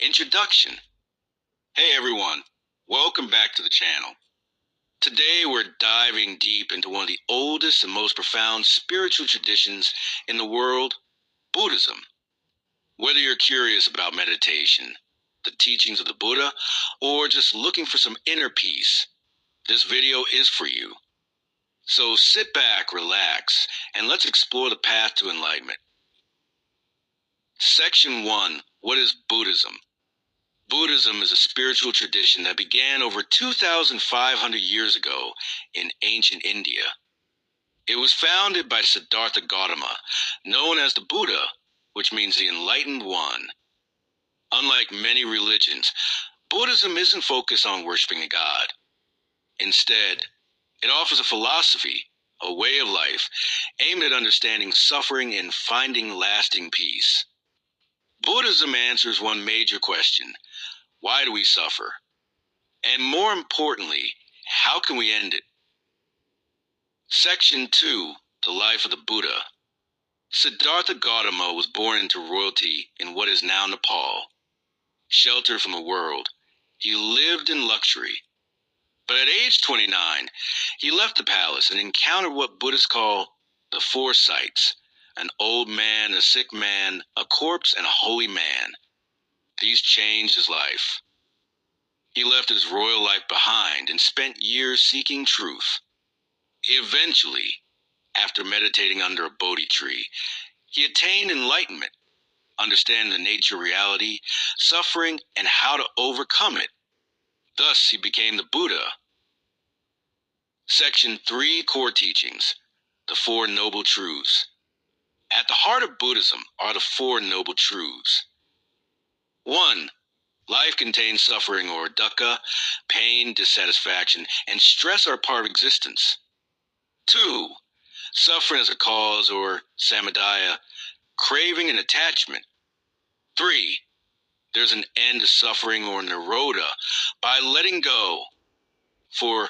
Introduction. Hey everyone, welcome back to the channel. Today we're diving deep into one of the oldest and most profound spiritual traditions in the world, Buddhism. Whether you're curious about meditation, the teachings of the Buddha, or just looking for some inner peace, this video is for you. So sit back, relax, and let's explore the path to enlightenment. Section 1. What is Buddhism? Buddhism is a spiritual tradition that began over 2,500 years ago in ancient India. It was founded by Siddhartha Gautama, known as the Buddha, which means the enlightened one. Unlike many religions, Buddhism isn't focused on worshiping a god. Instead, it offers a philosophy, a way of life, aimed at understanding suffering and finding lasting peace. Buddhism answers one major question: why do we suffer? And more importantly, how can we end it? Section 2. The Life of the Buddha. Siddhartha Gautama was born into royalty in what is now Nepal. Sheltered from the world, he lived in luxury. But at age 29, he left the palace and encountered what Buddhists call the four sights: an old man, a sick man, a corpse, and a holy man. These changed his life. He left his royal life behind and spent years seeking truth. Eventually, after meditating under a Bodhi tree, he attained enlightenment, understanding the nature of reality, suffering, and how to overcome it. Thus, he became the Buddha. Section 3. Core Teachings. The Four Noble Truths. At the heart of Buddhism are the Four Noble Truths. 1. Life contains suffering or dukkha, pain, dissatisfaction, and stress are part of existence. 2. Suffering is a cause or samadaya, craving and attachment. 3. There's an end to suffering or nirodha by letting go. 4.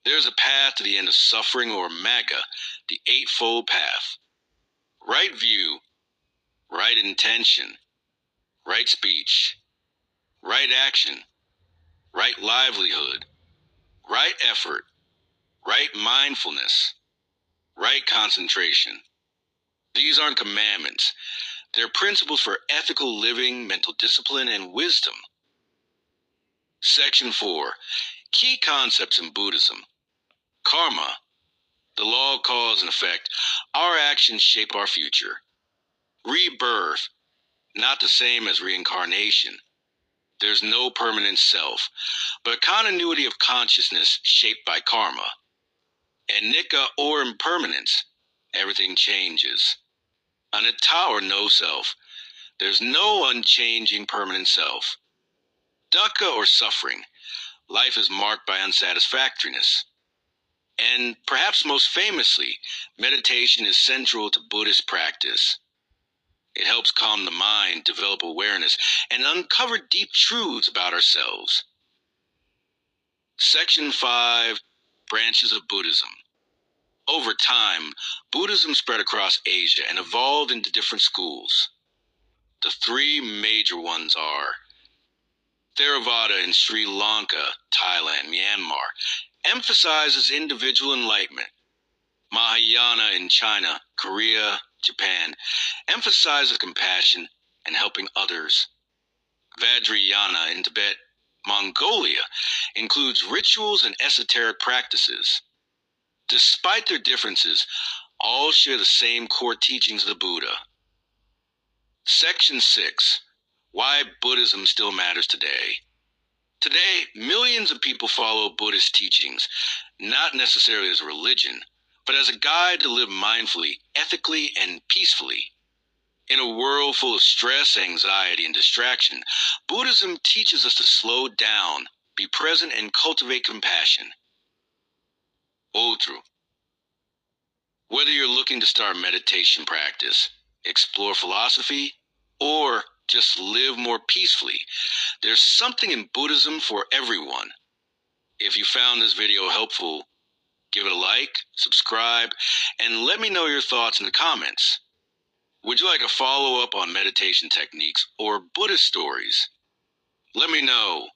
There's a path to the end of suffering or magga, the Eightfold Path. Right view, right intention, right speech, right action, right livelihood, right effort, right mindfulness, right concentration. These aren't commandments. They're principles for ethical living, mental discipline, and wisdom. Section 4. Key concepts in Buddhism. Karma, the law of cause and effect. Our actions shape our future. Rebirth, not the same as reincarnation. There's no permanent self, but a continuity of consciousness shaped by karma. Anicca or impermanence, everything changes. Anatta or no self, there's no unchanging permanent self. Dukkha or suffering, life is marked by unsatisfactoriness. And perhaps most famously, meditation is central to Buddhist practice. It helps calm the mind, develop awareness, and uncover deep truths about ourselves. Section 5. Branches of Buddhism. Over time, Buddhism spread across Asia and evolved into different schools. The three major ones are Theravada in Sri Lanka, Thailand, Myanmar, emphasizes individual enlightenment. Mahayana in China, Korea, Japan, emphasizes compassion and helping others. Vajrayana in Tibet, Mongolia, includes rituals and esoteric practices. Despite their differences, all share the same core teachings of the Buddha. Section 6. Why Buddhism still matters today. Today, millions of people follow Buddhist teachings, not necessarily as a religion, but as a guide to live mindfully, ethically, and peacefully. In a world full of stress, anxiety, and distraction, Buddhism teaches us to slow down, be present, and cultivate compassion. Outro. Whether you're looking to start meditation practice, explore philosophy, or just live more peacefully, there's something in Buddhism for everyone. If you found this video helpful, give it a like, subscribe, and let me know your thoughts in the comments. Would you like a follow-up on meditation techniques or Buddhist stories? Let me know.